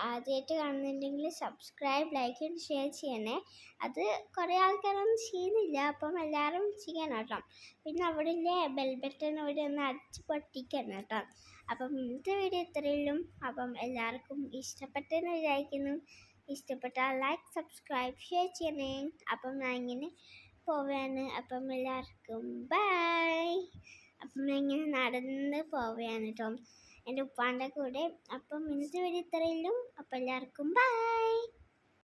ആദ്യമായിട്ട് കാണുന്നുണ്ടെങ്കിൽ സബ്സ്ക്രൈബ്, ലൈക്ക് ആൻഡ് ഷെയർ ചെയ്യണേ. അത് കുറേ ആൾക്കാരൊന്നും ചെയ്യുന്നില്ല, അപ്പം എല്ലാവരും ചെയ്യണം കേട്ടോ. പിന്നെ അവിടെ ഇല്ലേ ബെൽ ബട്ടൺ അവിടെ ഒന്ന് അടിച്ച് പൊട്ടിക്കണം കേട്ടോ. അപ്പം ഇന്നത്തെ വീഡിയോ ഇത്രയുള്ളൂ. അപ്പം എല്ലാവർക്കും ഇഷ്ടപ്പെട്ടെന്ന് വിചാരിക്കുന്നു. ഇഷ്ടപ്പെട്ടാൽ ലൈക്ക്, സബ്സ്ക്രൈബ്, ഷെയർ ചെയ്യണേ. അപ്പം ഞാൻ ഇങ്ങനെ പോവുകയാണ്. അപ്പം എല്ലാവർക്കും ബൈ. അപ്പം ഞാൻ ഇങ്ങനെ നടന്ന് പോവുകയാണ് കേട്ടോ എൻ്റെ ഉപ്പാൻ്റെ കൂടെ. അപ്പം ഇന്നത്തെ വീഡിയോ ഇത്രയുള്ളൂ. അപ്പം എല്ലാവർക്കും ബൈ.